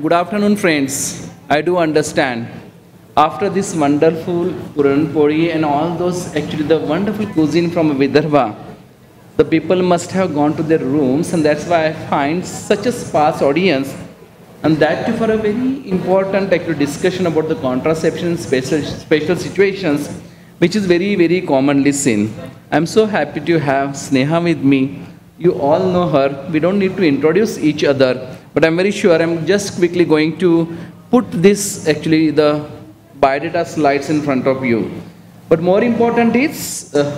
Good afternoon, friends. I do understand. After this wonderful Puran Pori and all those, actually the wonderful cuisine from Vidarbha, the people must have gone to their rooms, and that's why I find such a sparse audience, and that too for a very important actually discussion about the contraception in special situations, which is very, very commonly seen. I'm so happy to have Sneha with me. You all know her. We don't need to introduce each other, but I'm very sure I'm just quickly going to put this actually the biodata slides in front of you. But more important is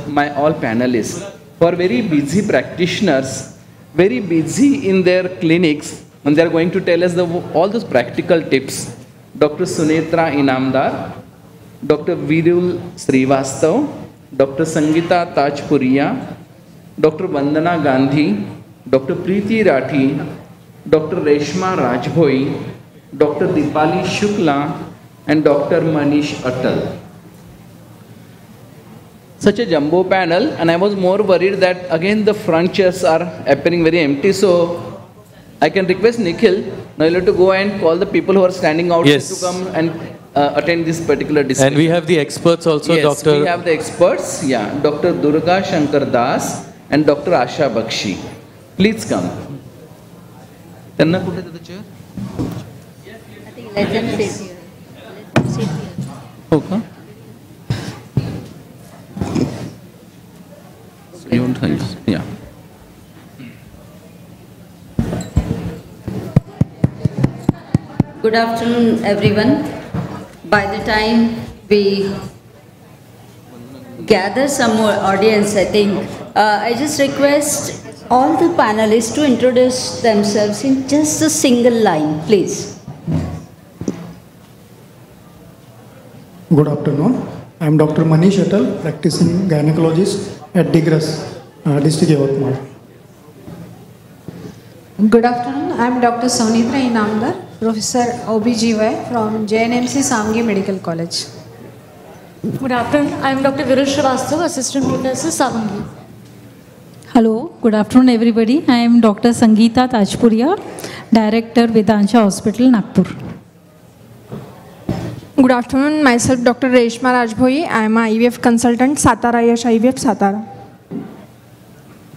my all panelists who are very busy practitioners, very busy in their clinics, and they are going to tell us all those practical tips. Dr. Sunetra Inamdar, Dr. Virul Srivastav, Dr. Sangeeta Tajpuria, Dr. Vandana Gandhi, Dr. Preeti Rathi, Dr. Reshma Rajbhoi, Dr. Dipali Shukla, and Dr. Manish Atal. Such a jumbo panel, and I was more worried that again the front chairs are appearing very empty, so I can request Nikhil, now you'll have to go and call the people who are standing outside to come and attend this particular discussion. And we have the experts also, yes, Dr. we have the experts, yeah, Dr. Durga Shankar Das and Dr. Asha Bakshi. Please come. Tanna, put it to the chair. I think let them sit here. Let them sit here. Okay. You want to, yeah. Good afternoon, everyone. By the time we gather some more audience, I think, I just request all the panelists to introduce themselves in just a single line, please. Good afternoon. I am Dr. Manish Atal, practicing gynecologist at Digras, district Yavatmal. Good afternoon. I am Dr. Sonitra Inamdar, Professor OBGY from JNMC Samgi Medical College. Good afternoon. I am Dr. Virul Srivastav, Assistant Professor, Samgi. Hello, good afternoon everybody. I am Dr. Sangeeta Tajpuria, Director Vedansha Hospital, Nagpur. Good afternoon, myself Dr. Reshma Rajbhoi. I am a IVF consultant, Satara Yash IVF, Satara.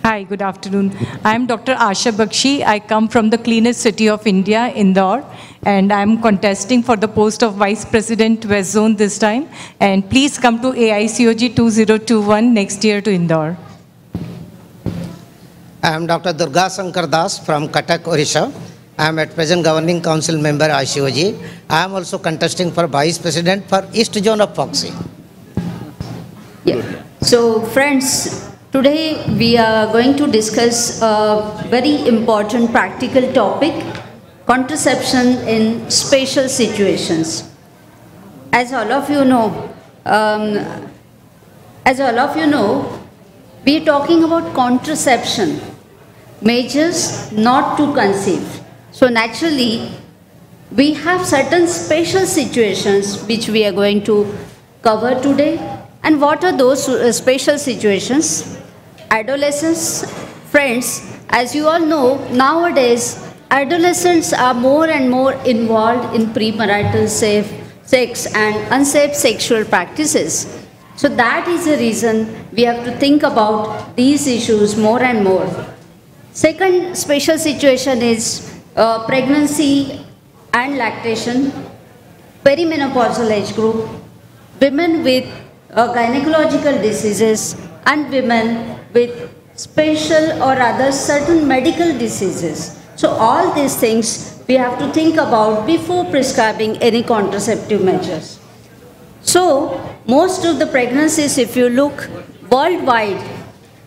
Hi, good afternoon. I am Dr. Asha Bakshi. I come from the cleanest city of India, Indore, and I am contesting for the post of Vice President West Zone this time. And please come to AICOG 2021 next year to Indore. I am Dr. Durga Shankar Das from Cuttack, Odisha. I am at present Governing Council member ICOG. I am also contesting for Vice President for East Zone of Foxy. Yeah. So, friends, today we are going to discuss a very important practical topic, contraception in special situations. As all of you know, we are talking about contraception, measures not to conceive. So naturally, we have certain special situations which we are going to cover today. And what are those special situations? Adolescents, friends, as you all know, nowadays, adolescents are more and more involved in premarital sex and unsafe sexual practices. So that is the reason we have to think about these issues more and more. Second special situation is pregnancy and lactation, perimenopausal age group, women with gynecological diseases, and women with special or other certain medical diseases. So all these things we have to think about before prescribing any contraceptive measures. So most of the pregnancies, if you look worldwide,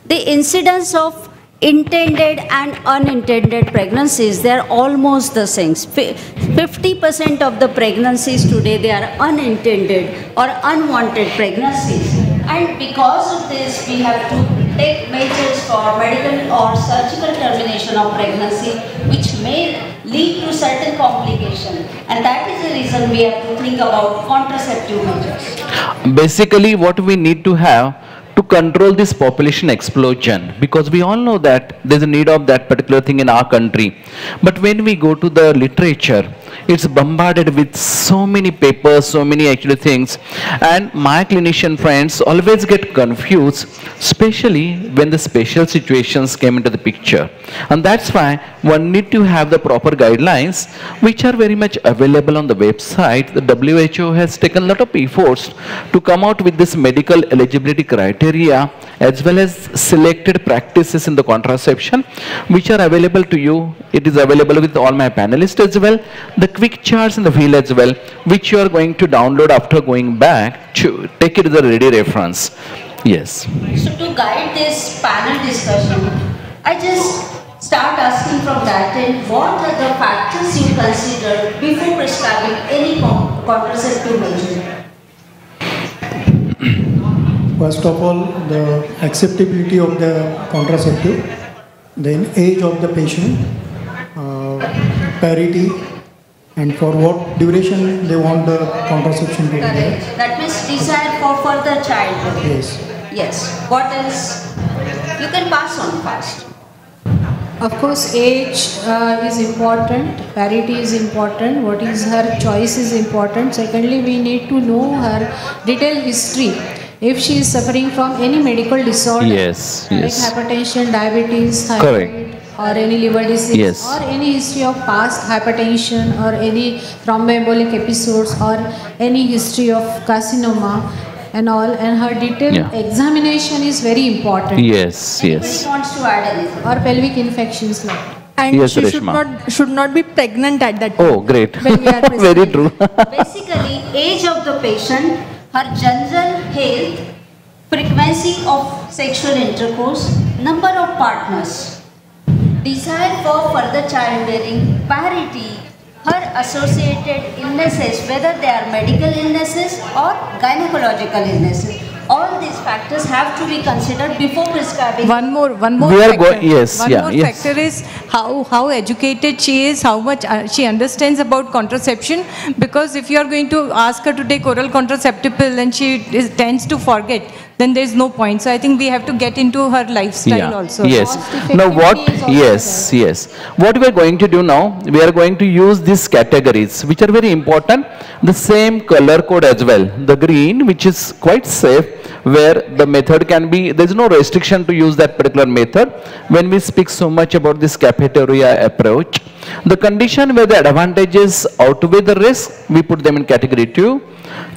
the incidence of intended and unintended pregnancies, they are almost the same. 50% of the pregnancies today, they are unintended or unwanted pregnancies. And because of this, we have to take measures for medical or surgical termination of pregnancy, which may lead to certain complication. And that is the reason we have to think about contraceptive measures. Basically, what we need to have to control this population explosion, because we all know that there's a need of that particular thing in our country. But when we go to the literature, it's bombarded with so many papers, so many actually things. And my clinician friends always get confused, especially when the special situations came into the picture. And that's why one need to have the proper guidelines, which are very much available on the website. The WHO has taken a lot of efforts to come out with this medical eligibility criteria as well as selected practices in the contraception, which are available to you. It is available with all my panelists as well. The quick charts in the wheel as well, which you are going to download after going back to take it as a ready reference. Yes. So to guide this panel discussion, I just start asking from that end, what are the factors you consider before prescribing any contraceptive measure? First of all, the acceptability of the contraceptive, then age of the patient, parity, and for what duration they want the contraception to be there. Correct. That means desire for further childhood. Yes. Yes. What else? You can pass on fast. Of course, age is important, parity is important, what is her choice is important. Secondly, we need to know her detailed history. If she is suffering from any medical disorder, Yes, like yes. hypertension, diabetes, Correct. thyroid, or any liver disease, Yes. or any history of past hypertension, or any thromboembolic episodes, or any history of carcinoma and all, and her detailed Yeah. examination is very important. Yes, Anybody yes. wants to add anything? Or pelvic infections like that. And Yes, she Reshma. should not be pregnant at that time. Oh, great. When we are Very true. Basically, age of the patient, her general health, frequency of sexual intercourse, number of partners, desire for further childbearing, parity, her associated illnesses, whether they are medical illnesses or gynecological illnesses. All these factors have to be considered before prescribing. One more We are factor. yes, One yeah, more yes. factor is how educated she is, how much she understands about contraception. Because if you are going to ask her to take oral contraceptive pill and she tends to forget, then there is no point. So I think we have to get into her lifestyle also. Yes. Cost Now what? effectivity is also Yes, yes. What we are going to do now? We are going to use these categories, which are very important. The same color code as well. The green, which is quite safe, where the method can be. There is no restriction to use that particular method. When we speak so much about this cafeteria approach, the condition where the advantages outweigh the risk, we put them in category 2.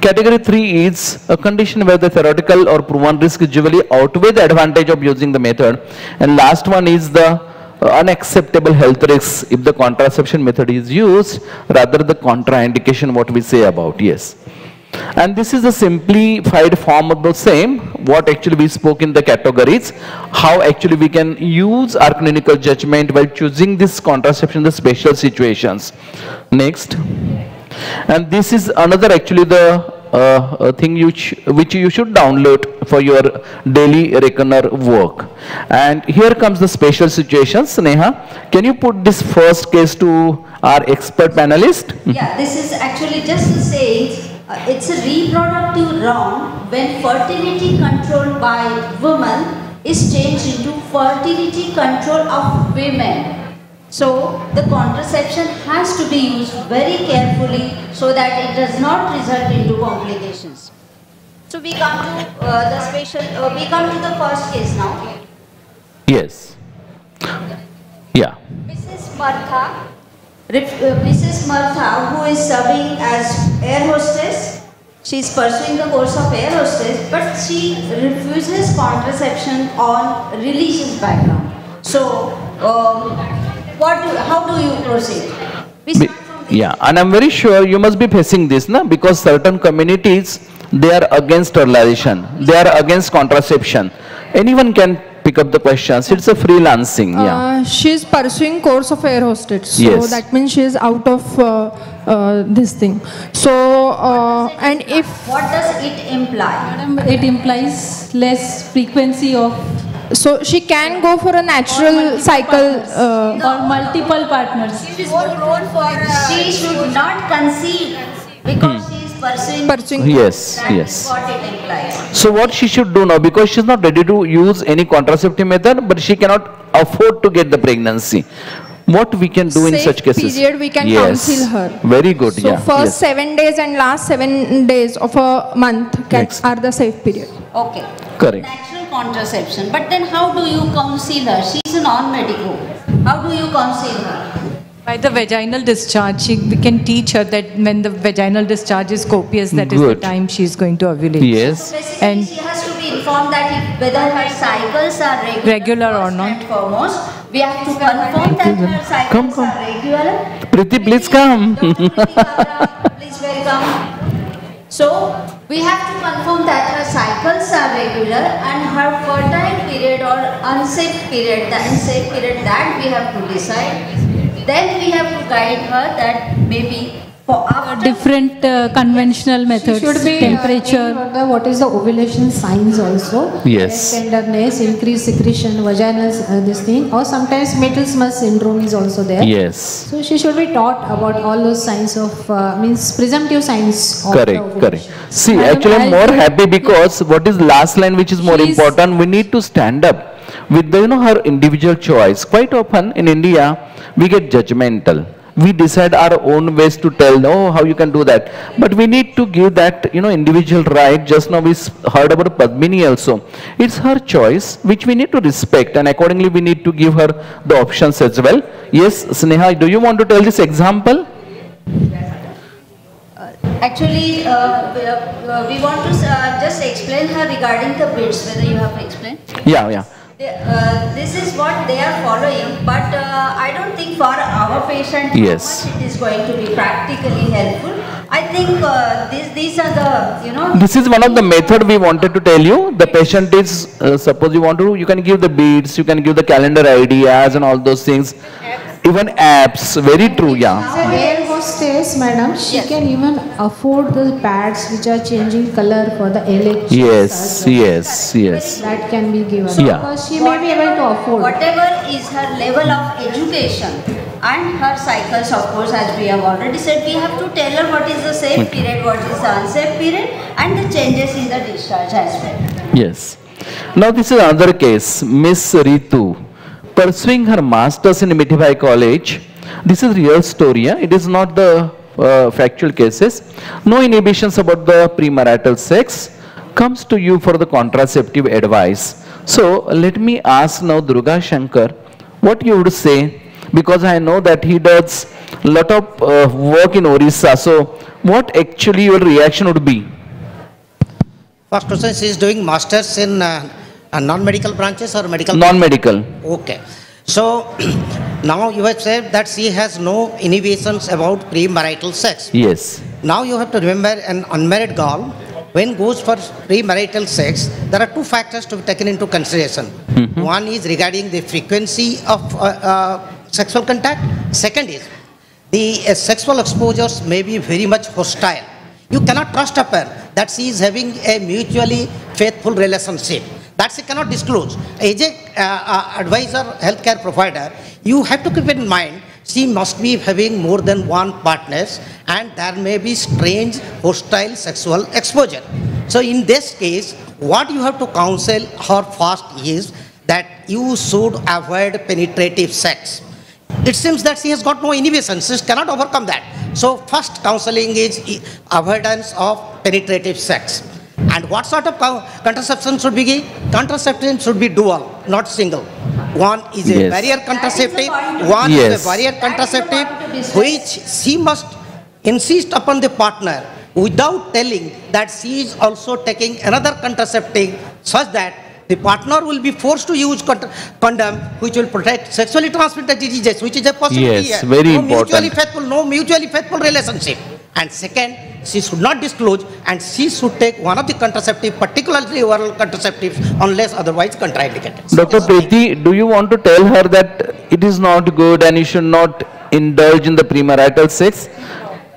Category 3 is a condition where the theoretical or proven risk usually outweigh the advantage of using the method. And last one is the unacceptable health risks if the contraception method is used, rather the contraindication what we say about. Yes. And this is a simplified form of the same, what actually we spoke in the categories, how actually we can use our clinical judgment while choosing this contraception in the special situations. Next. And this is another actually the thing which you should download for your daily reckoner work. And here comes the special situations. Neha, can you put this first case to our expert panelist? Yeah, this is actually just to say it's a reproductive wrong when fertility control by women is changed into fertility control of women. So the contraception has to be used very carefully so that it does not result into complications. So we come to we come to the first case now. Yes. Yeah. Mrs. Martha, who is serving as air hostess, she is pursuing the course of air hostess, but she refuses contraception on religious background. So, how do you proceed? Yeah, and I'm very sure you must be facing this, na? Because certain communities, they are against sterilization, they are against contraception. Anyone can pick up the questions. It's a freelancing. Yeah. She is pursuing course of air hostess. So Yes. that means she is out of this thing. So and if What does it imply? Madam, it implies less frequency of so, she can go for a natural cycle. or multiple partners. She should not conceive because she is pursuing. Yes, That is yes. what it implies. So what she should do now, because she's not ready to use any contraceptive method, but she cannot afford to get the pregnancy. What we can do in safe such cases? period we can Yes. counsel her. Very good. So Yeah. first Yes. 7 days and last 7 days of a month Next. are the safe period. Okay. Correct. Natural contraception. But then how do you counsel her? She's a non-medical. How do you counsel her? By the vaginal discharge, we can teach her that when the vaginal discharge is copious, that is the Good. time she is going to ovulate. Yes. Basically, And- she has to be informed that whether her cycles are Regular or first not. and foremost, we have to confirm that her cycles Come. are regular. Priti, please come. Dr. Priti Kabra, please welcome. So, we have to confirm that her cycles are regular and her fertile period or unsafe period, the unsafe period, that we have to decide. Then we have to guide her that maybe for after Different conventional She methods, should be temperature. for the what is the ovulation signs also. Yes. Like tenderness, increased secretion, vaginal this thing, or sometimes Mittelsmith syndrome is also there. Yes. So she should be taught about all those signs of means presumptive signs of the Correct, ovulation. correct. See, Madam, actually I'm I'll more do- happy because what is last line which is more She's- important, we need to stand up with the, her individual choice. Quite often in India, we get judgmental. We decide our own ways to tell, oh, how you can do that. But we need to give that, individual right. Just now we heard about Padmini also. It's her choice, which we need to respect. And accordingly, we need to give her the options as well. Yes, Sneha, do you want to tell this example? Actually, we want to just explain her regarding the bids, whether you have explained. Yeah, yeah. This is what they are following, but I don't think for our patient Yes. how much it is going to be practically helpful. I think these are the, This is one of the method we wanted to tell you. The patient is, suppose you can give the beads, you can give the calendar ideas and all those things. Even apps, very true, yeah. As an air hostess, madam, she can even afford the pads which are changing color for the elections. Yes, yes, yes. That can be given. Yeah. Because she may be able to afford. whatever is her level of education and her cycles, of course, as we have already said, we have to tell her what is the safe period, what is the unsafe period, and the changes in the discharge as well. Yes. Now this is another case, Miss Ritu, pursuing her masters in Mithibai College. This is real story, yeah? It is not the factual cases. No inhibitions about the premarital sex, comes to you for the contraceptive advice. So let me ask now Durga Shankar, what you would say, because I know that he does lot of work in Orissa. So what actually your reaction would be? First question, she is doing masters in non-medical branches or medical? Non-medical. Okay. So now you have said that she has no inhibitions about premarital sex. Yes. Now you have to remember an unmarried girl, when goes for premarital sex, there are two factors to be taken into consideration. One is regarding the frequency of sexual contact. Second is the sexual exposures may be very much hostile. You cannot trust upon that she is having a mutually faithful relationship. That she cannot disclose. As a advisor, healthcare provider, you have to keep in mind she must be having more than one partners and there may be strange hostile sexual exposure. So in this case, what you have to counsel her first is that you should avoid penetrative sex. It seems that she has got no inhibition, she cannot overcome that. So first counseling is avoidance of penetrative sex. And what sort of contraception should be given? Contraception should be dual, not single. One is a Yes. barrier contraceptive, That is one Yes. is a barrier contraceptive, That is the point to discuss. which she must insist upon the partner without telling that she is also taking another contraceptive such that the partner will be forced to use condom which will protect sexually transmitted diseases, which is a possibility Yes, here. very No mutually faithful relationship. And second, she should not disclose and she should take one of the contraceptive, particularly oral contraceptives, unless otherwise contraindicated. Dr. Preeti, do you want to tell her that it is not good and you should not indulge in the premarital sex?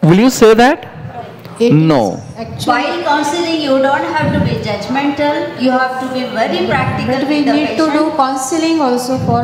Will you say that? It is No. actually, While counseling, you don't have to be judgmental. You have to be very practical but we with the need to do patient. counseling also for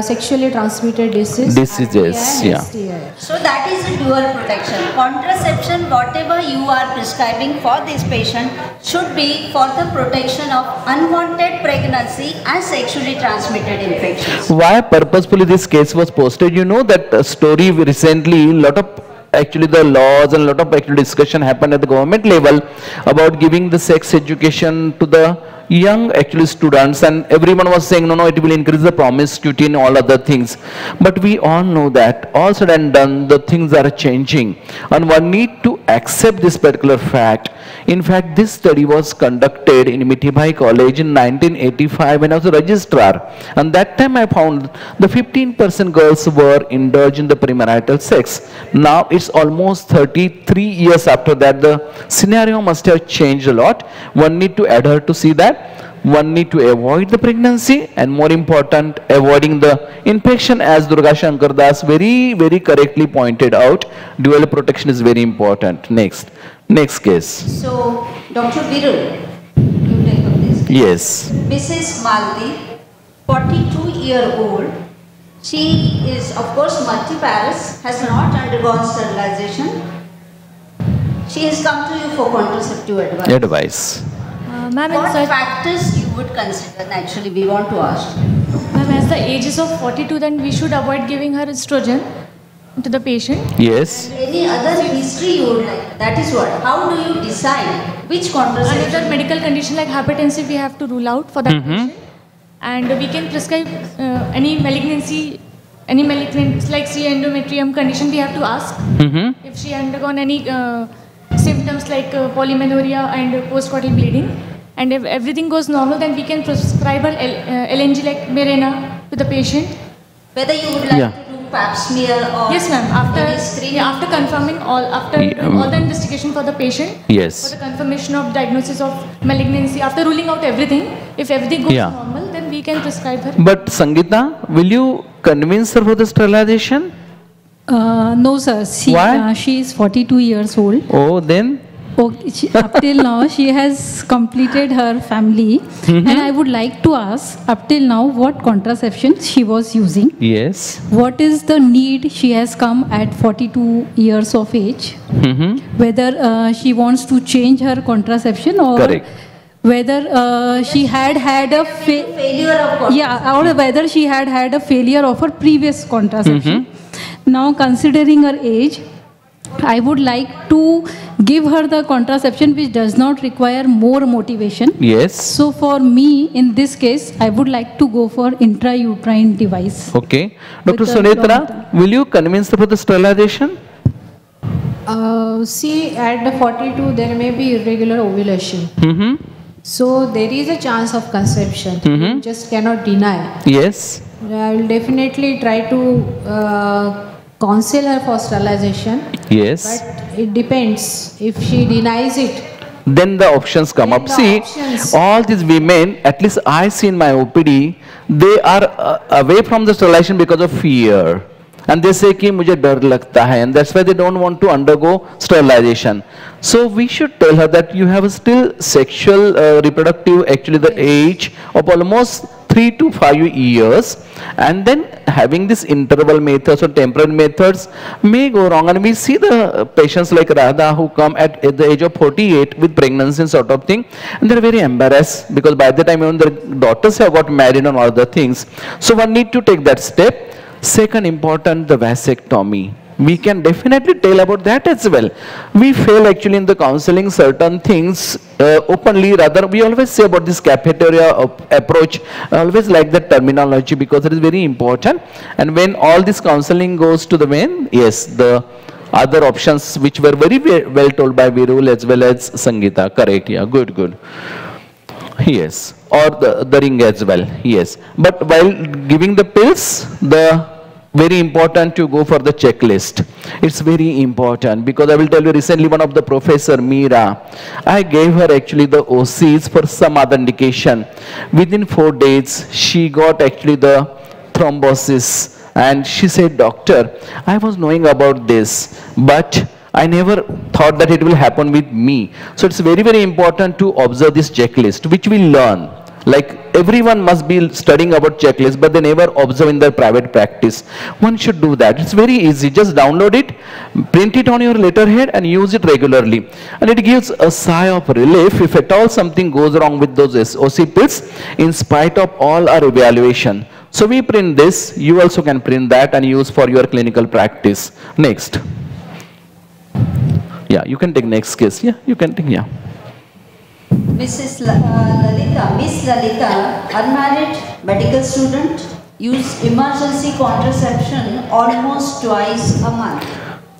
sexually transmitted diseases. Diseases, and yeah. STI. So that is a dual protection. Contraception, whatever you are prescribing for this patient, should be for the protection of unwanted pregnancy and sexually transmitted infections. Why purposefully this case was posted? You know that story recently, lot of actually the laws and lot of actually discussion happened at the government level about giving the sex education to the young actually students, and everyone was saying no, it will increase the promiscuity and all other things. But we all know that all said and done, the things are changing, and one need to accept this particular fact. In fact, this study was conducted in Mithibai College in 1985 when I was a registrar, and that time I found the 15% girls were indulged in the premarital sex. Now it's almost 33 years after that. The scenario must have changed a lot. One need to adhere to see that. One need to avoid the pregnancy, and more important, avoiding the infection, as Durga Shankar Das very correctly pointed out. Dual protection is very important. Next case. So, Dr. Virul, you take up this case. Yes. Mrs. Maldi, 42-year-old. She is, of course, multiparous, has not undergone sterilization. She has come to you for contraceptive advice. Advice. Ma'am, What inside, factors you would consider? Naturally, we want to ask. ma'am, as the age is of 42, then we should avoid giving her estrogen to the patient. Yes. Any other history you would like? That is what. How do you decide which contraception? Another medical condition like hypertension we have to rule out for that patient. And we can prescribe any malignancy, any malignant like say endometrium condition we have to ask. If she undergone any symptoms like polymenorrhea and postcoital bleeding. And if everything goes normal, then we can prescribe her LNG like Mirena to the patient. Whether you would like to do pap smear or Yes, ma'am. any screening. After confirming all, after doing all the investigation for the patient, Yes. for the confirmation of diagnosis of malignancy, after ruling out everything, if everything goes normal, then we can prescribe her. But Sangeeta, will you convince her for the sterilization? No, sir. Why? She is 42 years old. Oh, then? Up till now, she has completed her family. And I would like to ask, up till now, what contraception she was using? Yes. What is the need she has come at 42 years of age? Whether she wants to change her contraception or Correct. whether she had a failure of or whether she had a failure of her previous contraception. Now, considering her age, I would like to give her the contraception which does not require more motivation. Yes. So for me, in this case, I would like to go for intrauterine device. Okay. Dr. With the Sunetra, will you convince her for the sterilization? See, at the 42, there may be irregular ovulation. So there is a chance of conception. You just cannot deny. Yes. I will definitely try to counsel her for sterilization. Yes. But it depends. If she denies it, Then the options come Then up. the See, options. all these women, at least I see in my OPD, they are away from the sterilization because of fear. And they say कि मुझे डर लगता है, and that's why they don't want to undergo sterilization. So we should tell her that you have still sexual reproductive, actually the age of almost 3 to 5 years, and then having this interval methods or temporal methods may go wrong. And we see the patients like Radha who come at the age of 48 with pregnancy and sort of thing, and they're very embarrassed because by the time even their daughters have got married and all the things. So one need to take that step. Second important, the vasectomy. We can definitely tell about that as well. We fail actually in the counseling certain things openly. Rather, we always say about this cafeteria approach. I always like that terminology because it is very important. And when all this counseling goes to the main, yes, the other options which were very well told by Virul as well as Sangeeta. Correct, yeah, good. Yes, or the ring as well, yes. But while giving the pills, very important to go for the checklist. It's very important because I will tell you recently one of the professor, Meera, I gave her actually the OCs for some other indication. Within 4 days, she got actually the thrombosis and she said, doctor, I was knowing about this, but I never thought that it will happen with me. So it's very, very important to observe this checklist, which we learn. Like everyone must be studying about checklist, but they never observe in their private practice. One should do that. It's very easy. Just download it, print it on your letterhead and use it regularly. And it gives a sigh of relief if at all something goes wrong with those SOC pills in spite of all our evaluation. So we print this, you also can print that and use for your clinical practice. Next. Yeah, you can take next case. Yeah, you can take, yeah. Miss Lalita, unmarried medical student, use emergency contraception almost twice a month.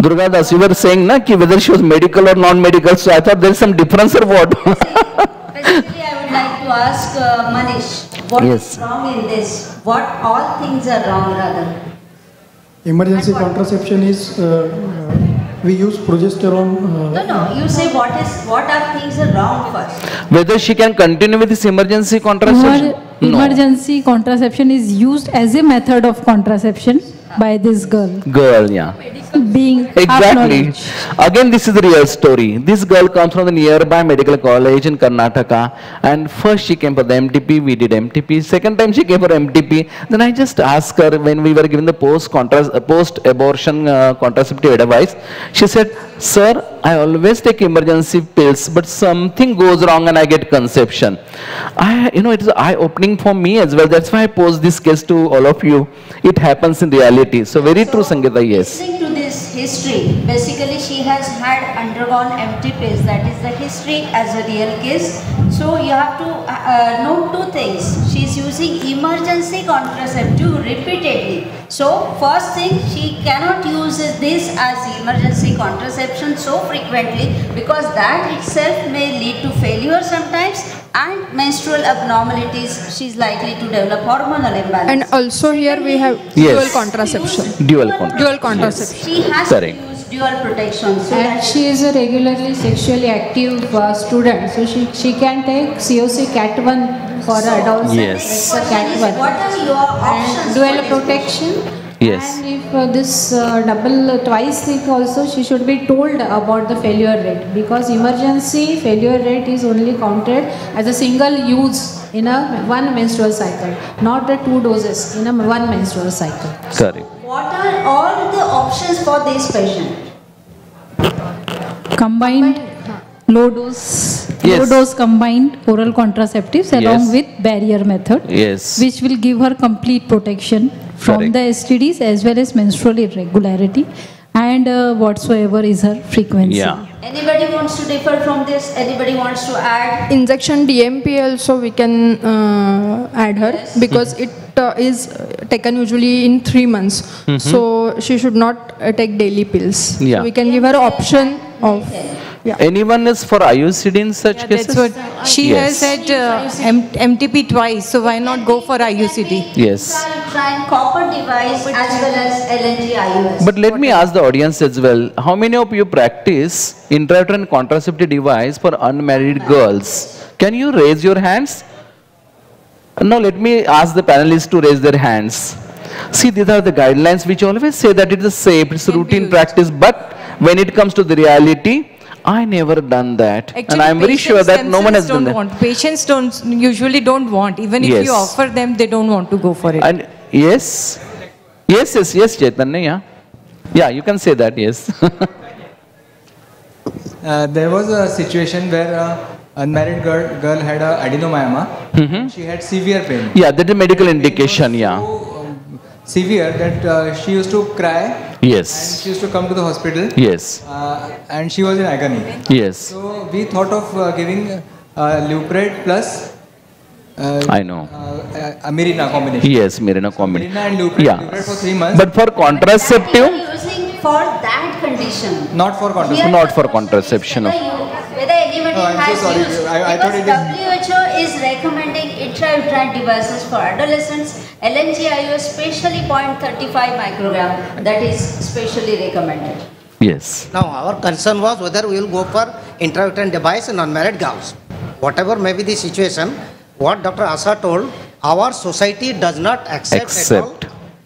Durga Das, you were saying na, ki whether she was medical or non-medical, so I thought there is some difference or what? Basically, I would like to ask Manish, what is wrong in this? What all things are wrong rather? Emergency contraception is, we use progesterone. No, you say what are things are wrong first? Whether she can continue with this emergency contraception? Emergency contraception is used as a method of contraception by this girl. Girl, yeah. Being exactly. Again, this is the real story. This girl comes from the nearby medical college in Karnataka, and first she came for the MTP, we did MTP. Second time she came for MTP. Then I just asked her when we were given the post-abortion contraceptive advice. She said, "Sir, I always take emergency pills, but something goes wrong and I get conception." It is eye-opening for me as well. That's why I posed this case to all of you. It happens in reality. So very true, Sangeeta. Yes. Listening to this history, basically she has had undergone MTPs. That is the history as a real case. So you have to note two things. She is using emergency contraceptive repeatedly. So first thing, she cannot use this as emergency contraception so frequently because that itself may lead to failure sometimes and menstrual abnormalities. She is likely to develop hormonal imbalance. And also here we have dual contraception. Dual contraception. Yes. She has to use dual protection. So and she is a regularly sexually active student. So she can take COC Cat1 for adults. Yes. What are your options? And dual protection. Yes. And if this double twice thing also, she should be told about the failure rate because emergency failure rate is only counted as a single use in one menstrual cycle, not the 2 doses in one menstrual cycle. Correct. What are all the options for this patient? Combined low dose combined oral contraceptives along with barrier method, which will give her complete protection from the STDs as well as menstrual irregularity and whatsoever is her frequency. Yeah. Anybody wants to differ from this? Anybody wants to add? Injection DMP also we can add her because it is taken usually in 3 months. So she should not take daily pills. Yeah. So we can give her option of. Yeah. Anyone is for IUCD in such cases? That's what she has said MTP twice, so why not go for IUCD? Yes. Try copper device as well as LNG IUS. But let me ask the audience as well. How many of you practice intrauterine contraceptive device for unmarried girls? Can you raise your hands? No, let me ask the panelists to raise their hands. See, these are the guidelines which always say that it is safe, it's routine practice, but when it comes to the reality, I never done that. Actually, and I'm very sure that no one has done that. Patients usually don't want. Even if you offer them, they don't want to go for it. And yes, Chaitanya, yeah, you can say that, yes. There was a situation where an unmarried girl had adenomyoma. She had severe pain. Yeah, that is medical indication, yeah. So severe that she used to cry. Yes. And she used to come to the hospital. Yes. And she was in agony. Yes. So we thought of giving Leupride plus I know. Mirena combination. Yes, Mirena combination. Mirena and Leupride, Leupride for 3 months. But for contraceptive? Using for that condition. Not for contraception. Not for contraception. Whether anybody has used. I thought it is. WHO is recommending intrauterine devices for adolescents. LNG IUS specially 0.35 microgram. That is specially recommended. Yes. Now our concern was whether we will go for intrauterine device in unmarried girls. Whatever may be the situation, what Dr. Asha told, our society does not accept. At all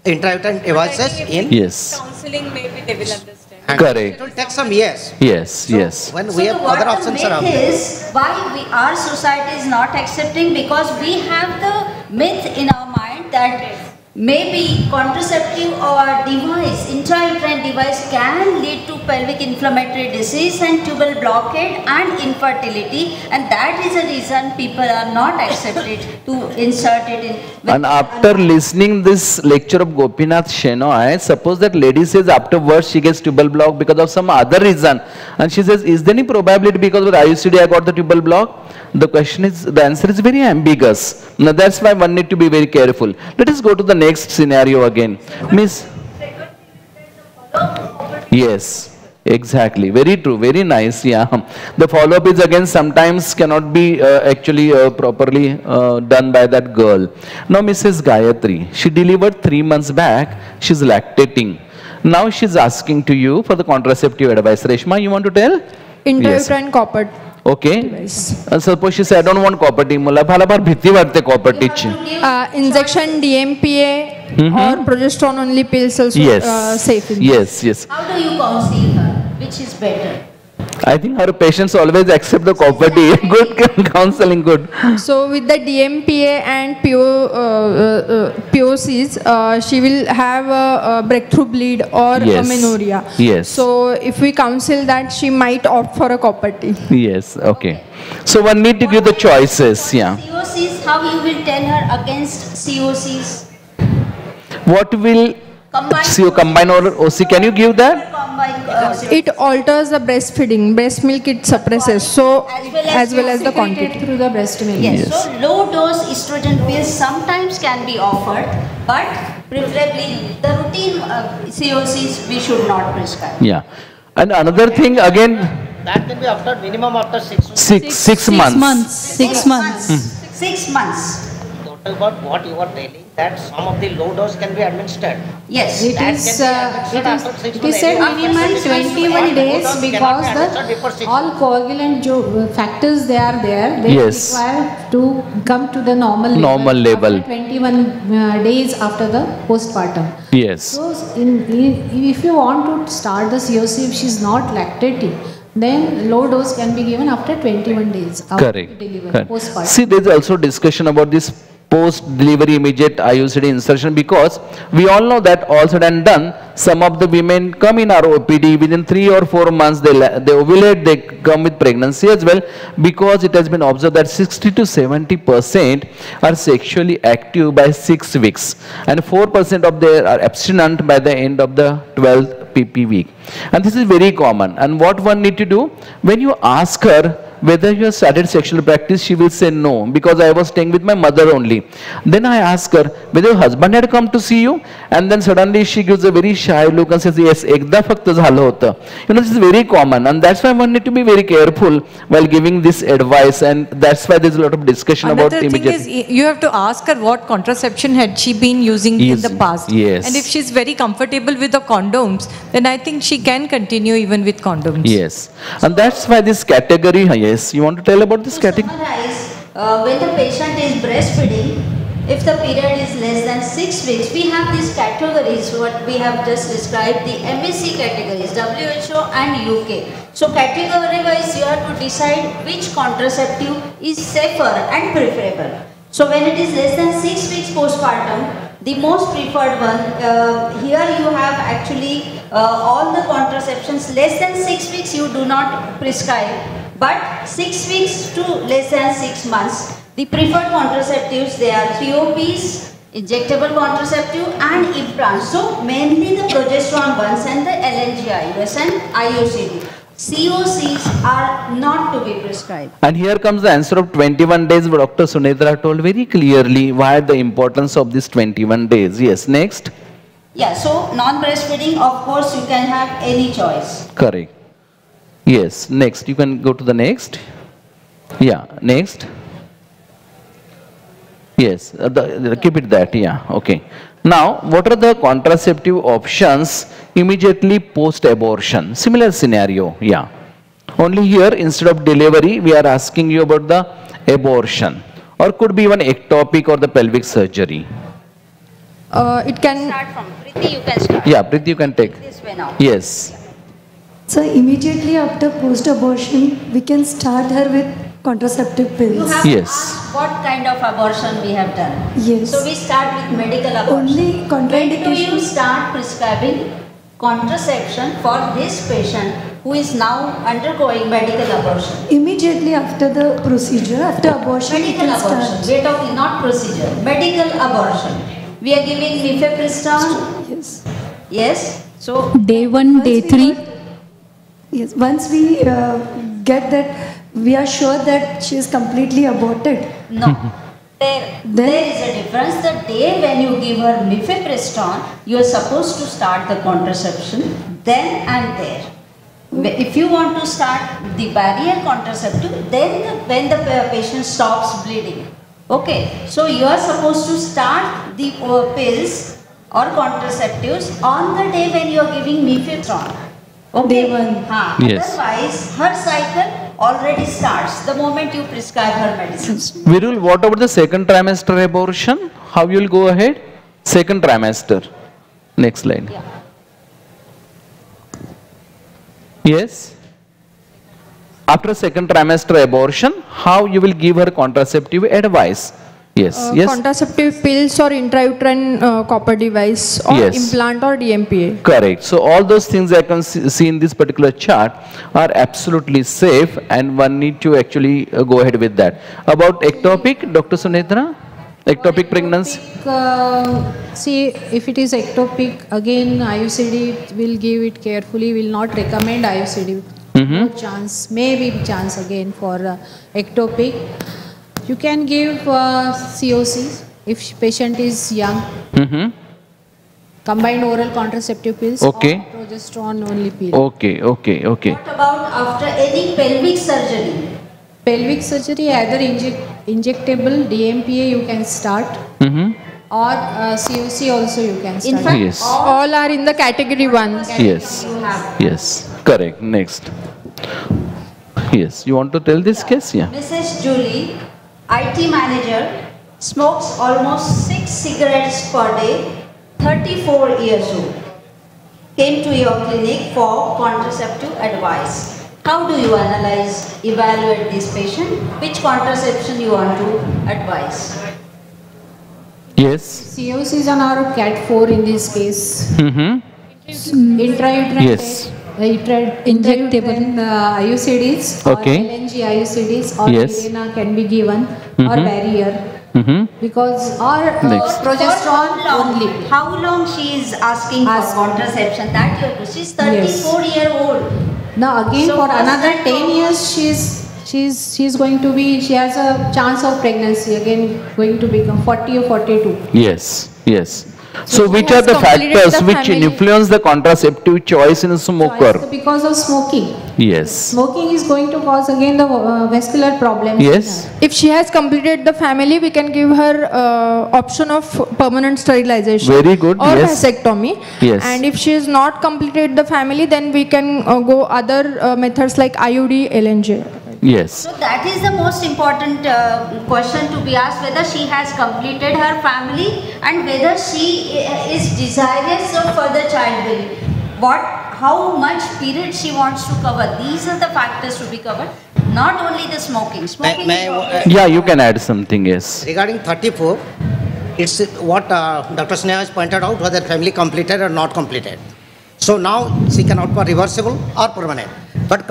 intrauterine devices in. Yes. Counseling maybe they will understand. Correct. It will take some years. Yes, yes. When So we have what other the options are myth available. is why our society is not accepting, because we have the myth in our mind that maybe contraceptive or device, intrauterine device can lead to pelvic inflammatory disease and tubal blockade and infertility, and that is the reason people are not accepted to insert it in. And after listening this lecture of Gopinath Shenoy, suppose that lady says afterwards she gets tubal block because of some other reason, and she says, is there any probability because of IUCD I got the tubal block? The question is, the answer is very ambiguous. Now that's why one need to be very careful. Let us go to the next scenario again. Miss? Yes, exactly. Very true. Very nice. Yeah. The follow-up is again sometimes cannot be actually properly done by that girl. Now Mrs. Gayatri, she delivered 3 months back. She's lactating. Now she's asking to you for the contraceptive advice. Reshma, you want to tell? Intrauterine copper. Okay. Suppose she said, I don't want copper tea. Mula phala par bhiti varte copper tea. Injection DMPA or progesterone only pills also Yes. safe. Yes, yes. How do you counsel her? Which is better? I think her patients always accept the copper tea. Good counseling, good. So with the DMPA and POCs, she will have a breakthrough bleed or Yes. amenorrhea. Yes. So if we counsel that, she might opt for a copper tea. Yes, okay. So one need to give the choices, yeah. COCs, how you will tell her against COCs? What will combine or OC? Can you give that? It alters the breastfeeding. Breast milk it suppresses. So as well as the quantity through the breast milk. Yes. So low dose estrogen pills sometimes can be offered, but preferably the routine COCs we should not prescribe. Yeah. And another thing again, That can be after minimum after 6 months. six months. 6 months. 6 months. Total about what you are telling, that some of the low dose can be administered. Yes. It That is, can be administered after 6 it months. is said After minimum 6 months, 21 what days low dose because cannot be administered before 6 all months. coagulant factors they are there. They Yes. require to come to the normal level. after 21 days after the postpartum. Yes. So if you want to start the COC, if she is not lactating, then low dose can be given after 21 days after Correct. delivery, Correct. postpartum. See, there is also discussion about this post-delivery immediate IUCD insertion, because we all know that all said and done, some of the women come in our OPD within 3 or 4 months, they ovulate, they come with pregnancy as well, because it has been observed that 60 to 70% are sexually active by 6 weeks and 4% of them are abstinent by the end of the 12th PP week. And this is very common. And what one need to do, when you ask her whether you have started sexual practice, she will say no, because I was staying with my mother only. Then I ask her whether your husband had come to see you, and then suddenly she gives a very shy look and says, yes, ekda fakt zalo hota. You know, this is very common, and that's why one need to be very careful while giving this advice, and that's why there's a lot of discussion about Another thing immediate. is, you have to ask her what contraception had she been using in the past. Yes. And if she's very comfortable with the condoms, then I think she can continue even with condoms. Yes, and that's why this category, yes, you want to tell about this To category? summarize, when the patient is breastfeeding, if the period is less than 6 weeks, we have these categories, what we have just described, the MSC categories, WHO and UK. So category wise, you have to decide which contraceptive is safer and preferable. So when it is less than 6 weeks postpartum, the most preferred one, here you have actually all the contraceptions less than 6 weeks you do not prescribe, but 6 weeks to less than 6 months, the preferred contraceptives, they are POPs, injectable contraceptive and implants. So mainly the progesterone ones and the LNG-IUS and IUCD. COCs are not to be prescribed. And here comes the answer of 21 days, but Dr. Sunetra told very clearly why the importance of this 21 days. Yes, next. Yeah, so non-breastfeeding, of course, you can have any choice. Correct. Yes, next. You can go to the next. Yeah, next. Yes, keep it that, yeah, okay. Now, what are the contraceptive options immediately post-abortion? Similar scenario, yeah. Only here, instead of delivery, we are asking you about the abortion. Or could be even ectopic or the pelvic surgery. It can Start from Priti, you can start. Yeah, Priti, you can take. This way now. Yes. So immediately after post-abortion, we can start her with contraceptive You pills. have to Yes. ask what kind of abortion we have done. Yes. So we start with medical abortion. Only When do you contraindication. start prescribing contraception for this patient who is now undergoing medical abortion? Immediately after the procedure, after abortion, we Medical can abortion. start. We are talking not procedure. Medical abortion. We are giving mifepristone. Yes. Yes. So Day 1, Once day we 3. got- Yes. Once we get that, we are sure that she is completely aborted. no. There is a difference. The day when you give her mifepristone, you are supposed to start the contraception then and there. If you want to start the barrier contraceptive, then when the patient stops bleeding. Okay, so you are supposed to start the pills or contraceptives on the day when you are giving mifepristone. Okay. Day 1. Yes. Otherwise, her cycle already starts the moment you prescribe her medicines. Virul, what about the second trimester abortion? How you will go ahead? Second trimester. Next slide. Yeah. Yes. After second trimester abortion, how you will give her contraceptive advice? Yes. Yes. Contraceptive pills or intrauterine copper device or Yes. implant or DMPA. Correct. So all those things I can see in this particular chart are absolutely safe, and one need to actually go ahead with that. About ectopic, Dr. Sunetra? Ectopic pregnancy? See, if it is ectopic, again IUCD will give it carefully, will not recommend IUCD. No chance, maybe chance again for ectopic. You can give COC if patient is young. Combined oral contraceptive pills Okay. or progesterone only pill. Okay, okay, okay. What about after any pelvic surgery? Pelvic surgery, either injectable DMPA you can start or COC also you can start. In fact, Yes. All are in the category 1. Yes. Yes. Correct. Next. Yes. You want to tell this case? Yeah. Mrs. Julie, IT manager, smokes almost 6 cigarettes per day, 34 years old. Came to your clinic for contraceptive advice. How do you analyze, evaluate this patient? Which contraception you want to advise? Yes. COC is on our Cat 4 in this case. Intrauterine Yes. injectable IUCDs or Okay. LNG IUCDs or Yes. Mirena can be given or barrier because or Next. progesterone only. How long she is asking for contraception? That year, she's 34-year-old. Now again So for first another time 10 years she's going to be, she has a chance of pregnancy again, going to become 40 or 42. Yes. Yes. So she which has are the completed factors the which family- influence the contraceptive choice in a smoker? So because of smoking. Yes. Smoking is going to cause again the vascular problems. Yes. If she has completed the family, we can give her option of permanent sterilization. Very good, Or yes. vasectomy. Yes. And if she has not completed the family, then we can go other methods like IUD, LNJ. Yes. So that is the most important question to be asked, whether she has completed her family and whether she is desirous of further childbearing. How much period she wants to cover. These are the factors to be covered. Not only the smoking. Smoking May is I, obvious. Yeah, you can add something. Yes. Regarding 34, it's what Dr. Sneha has pointed out, whether family completed or not completed. So now she can opt for reversible or permanent. But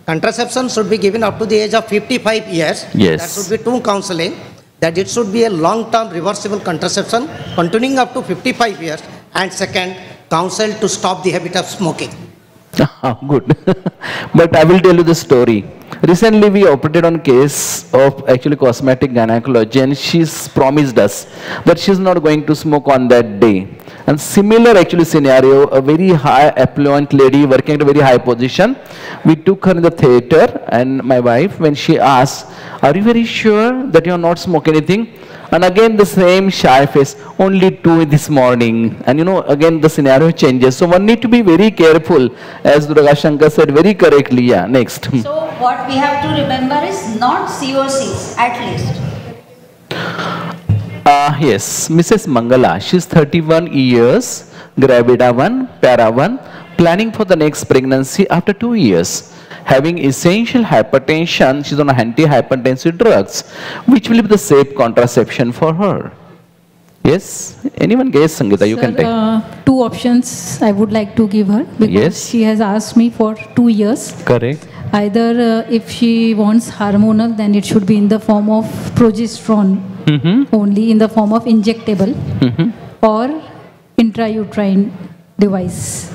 contraception should be given up to the age of 55 years. Yes. That should be two counseling. That it should be a long-term reversible contraception continuing up to 55 years. And second, counsel to stop the habit of smoking. Good. But I will tell you the story. Recently we operated on case of actually cosmetic gynecology, and she's promised us that she's not going to smoke on that day. And similar actually scenario, a very high affluent lady working at a very high position. We took her in the theater, and my wife, when she asked, "Are you very sure that you are not smoking anything?" And again the same shy face, "Only 2 this morning." And again the scenario changes. So one need to be very careful, as Durga Shankar said very correctly. Yeah, next. So what we have to remember is not COCs at least. Yes, Mrs. Mangala, she's 31 years, Gravida 1, Para 1, planning for the next pregnancy after 2 years, having essential hypertension, she's on antihypertensive drugs, which will be the safe contraception for her. Yes? Anyone guess, Sangeeta? You can take. Two options I would like to give her because Yes. she has asked me for 2 years. Correct. Either if she wants hormonal, then it should be in the form of progesterone only, in the form of injectable, or intrauterine device.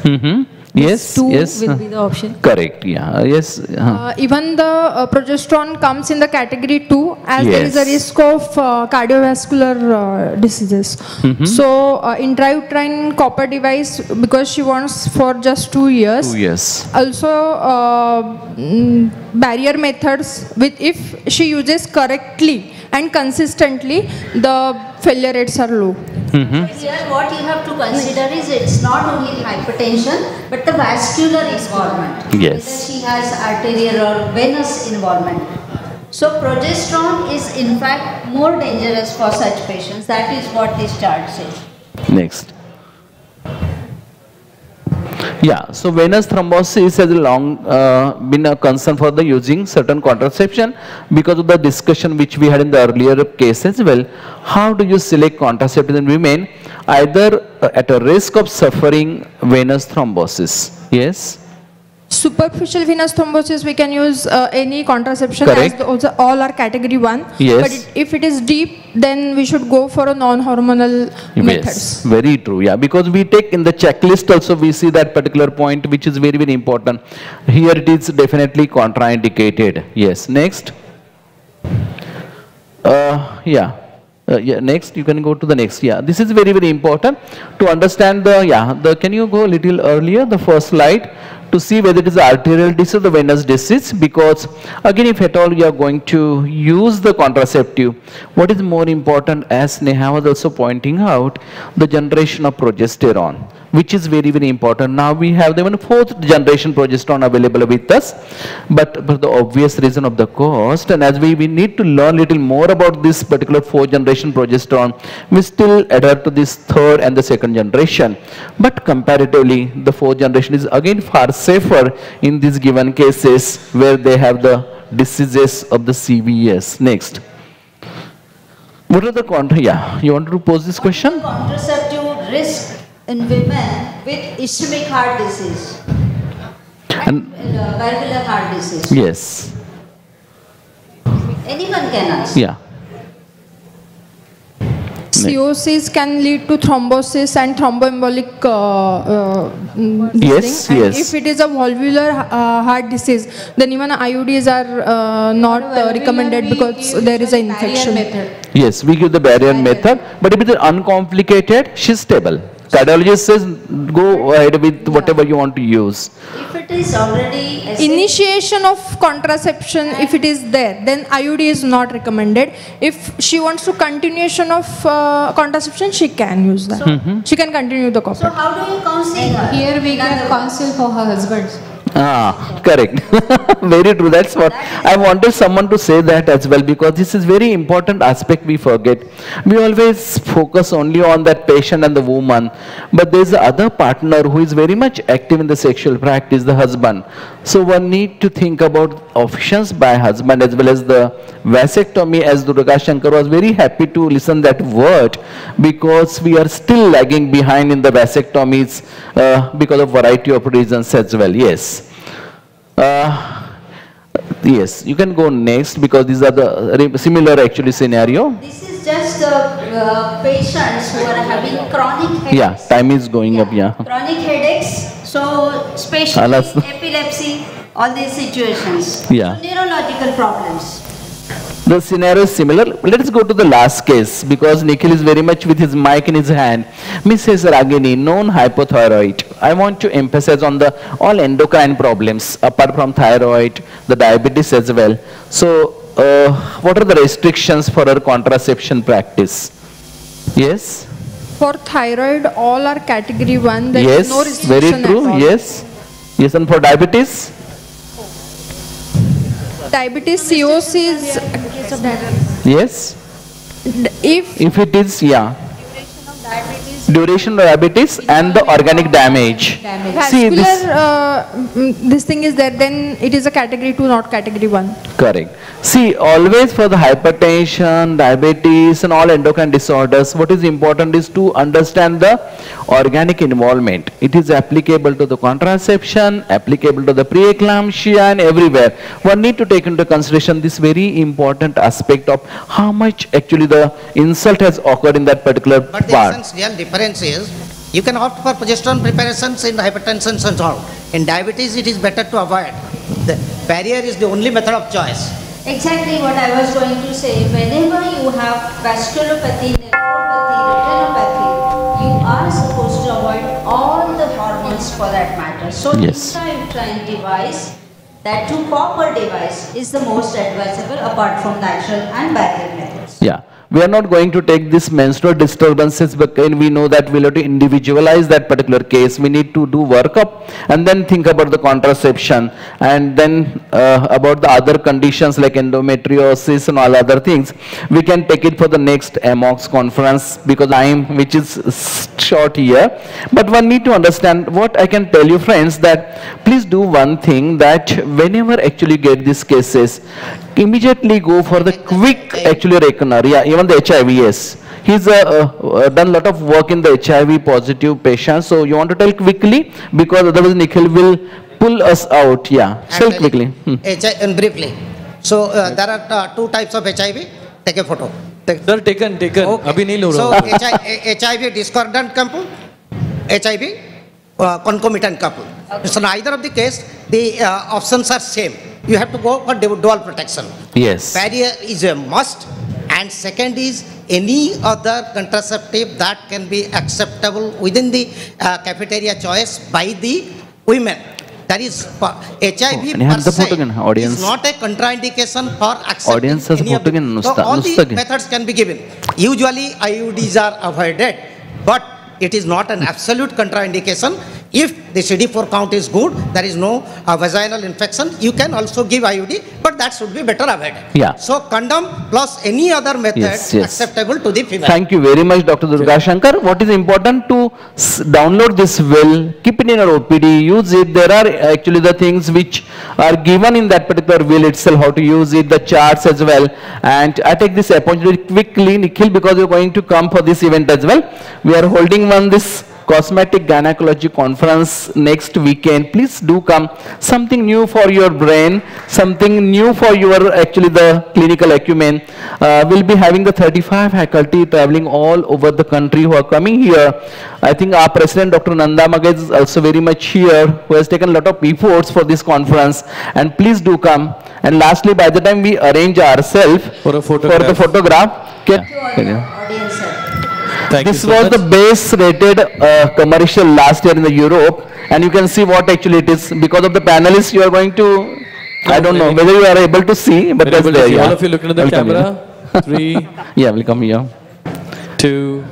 Yes, Two yes. will be the option. Correct, yeah. Yes. Even the progesterone comes in the category 2 as there is a Yes. risk of cardiovascular diseases. So intrauterine copper device, because she wants for just 2 years. 2 years. Also barrier methods, with if she uses correctly and consistently, the failure rates are low. Here what you have to consider is it's not only hypertension but the vascular involvement. Yes. Whether she has arterial or venous involvement. So progesterone is in fact more dangerous for such patients. That is what this chart says. Next. Yeah, so venous thrombosis has long been a concern for the using certain contraception because of the discussion which we had in the earlier case as well. How do you select contraceptive in women either at a risk of suffering venous thrombosis? Yes? Superficial venous thrombosis, we can use any contraception Correct. as those all are category 1. Yes. But if it is deep, then we should go for a non-hormonal methods. Yes, very true. Yeah, because we take in the checklist also we see that particular point which is very, very important. Here it is definitely contraindicated. Yes, next. Next you can go to the next. Yeah, this is very, very important to understand the, can you go a little earlier, the first slide, to see whether it is arterial disease or the venous disease, because again if at all you are going to use the contraceptive, what is more important, as Neha was also pointing out, the generation of progesterone, which is very, very important. Now we have even 4th generation progesterone available with us, but for the obvious reason of the cost, and as we need to learn little more about this particular 4th generation progesterone, we still adhere to this 3rd and the 2nd generation. But comparatively, the 4th generation is again far safer in these given cases where they have the diseases of the CVS. Next. What are the you want to pose this question? Contraceptive risk in women with ischemic heart disease and valvular heart disease. Yes. Anyone can ask. Yeah. Cirrhosis can lead to thrombosis and thromboembolic Yes, thing. And yes. if it is a valvular heart disease, then even IUDs are not recommended because there is an infection. Yes, we give the barrier method, but if it is uncomplicated, she's stable. Cardiologist says go ahead with whatever you want to use. If it is already Initiation of contraception, if it is there, then IUD is not recommended. If she wants to continuation of contraception, she can use that. She can continue the copper. So how do you counsel her? Here we get counsel for her husband. Correct. Very true. That's what I wanted someone to say that as well, because this is very important aspect we forget. We always focus only on that patient and the woman, but there's the other partner who is very much active in the sexual practice, the husband. So one need to think about options by husband as well as the vasectomy, as Durga Shankar was very happy to listen that word, because we are still lagging behind in the vasectomies because of variety of reasons as well. Yes. Yes, you can go next because these are the similar actually scenario. This is just patients who are having chronic headaches. Yeah, time is going up. Yeah. Chronic headaches, so especially epilepsy, all these situations. Yeah. So neurological problems. The scenario is similar. Let's go to the last case because Nikhil is very much with his mic in his hand. Mrs. Ragini, known hypothyroid. I want to emphasize on the all endocrine problems apart from thyroid, the diabetes as well. So, what are the restrictions for our contraception practice? Yes? For thyroid, all are category 1. There Yes, is no restriction very true. at all. Yes. Yes, and for diabetes? Diabetes, cirrhosis, Yes. if it is, yeah. Duration of diabetes Duration of diabetes and the organic damage. See, This thing is there, then it is a category 2, not category 1. Correct. See, always for the hypertension, diabetes and all endocrine disorders, what is important is to understand the organic involvement. It is applicable to the contraception, applicable to the preeclampsia and everywhere. One need to take into consideration this very important aspect of how much actually the insult has occurred in that particular but part. the essential difference is, you can opt for progesterone preparations in hypertension and so on. In diabetes, it is better to avoid. The barrier is the only method of choice. Exactly what I was going to say. Whenever you have vasculopathy, nephropathy, retinopathy, you are supposed to avoid all the hormones for that matter. So Yes. intrauterine device, that too copper device, is the most advisable apart from natural and barrier methods. Yeah. We are not going to take this menstrual disturbances because we know that we'll have to individualize that particular case. We need to do workup and then think about the contraception and then about the other conditions like endometriosis and all other things. We can take it for the next AMOX conference because time which is short here. But one need to understand what I can tell you friends, that please do one thing, that whenever actually get these cases, immediately go for the quick actually reckoner. Yeah, even the HIV, yes. He's done a lot of work in the HIV positive patients. So you want to tell quickly because otherwise Nikhil will pull us out. Yeah, tell quickly. And briefly. So there are two types of HIV. Take a photo. Sir, taken. Abhi nahi lo So raha. HIV discordant couple, HIV concomitant couple. So neither of the case, the options are same. You have to go for dual protection. Yes. Barrier is a must, and second is any other contraceptive that can be acceptable within the cafeteria choice by the women. That is HIV per se is not a contraindication for accepting any of the, so all the methods can be given. Usually IUDs are avoided, but it is not an absolute contraindication. If the CD4 count is good, there is no vaginal infection, you can also give IUD, but that should be better avoided. Yeah. So condom plus any other method acceptable to the female. Thank you very much, Dr. Durga Shankar. What is important to download this will, keep it in your OPD, use it. There are actually the things which are given in that particular will itself, how to use it, the charts as well. And I take this opportunity quickly, Nikhil, because you're going to come for this event as well. We are holding this cosmetic gynecology conference next weekend. Please do come. Something new for your brain, something new for your actually the clinical acumen. We'll be having the 35 faculty traveling all over the country who are coming here. I think our president Dr. Nanda Magaj is also very much here, who has taken a lot of efforts for this conference, and please do come. And lastly, by the time we arrange ourselves for the photograph, this was the best rated commercial last year in the Europe, and you can see what actually it is. Because of the panelists, you are going to, I don't know whether you are able to see, but that's there. All of you looking at the camera. 3. Yeah, we'll come here. 2.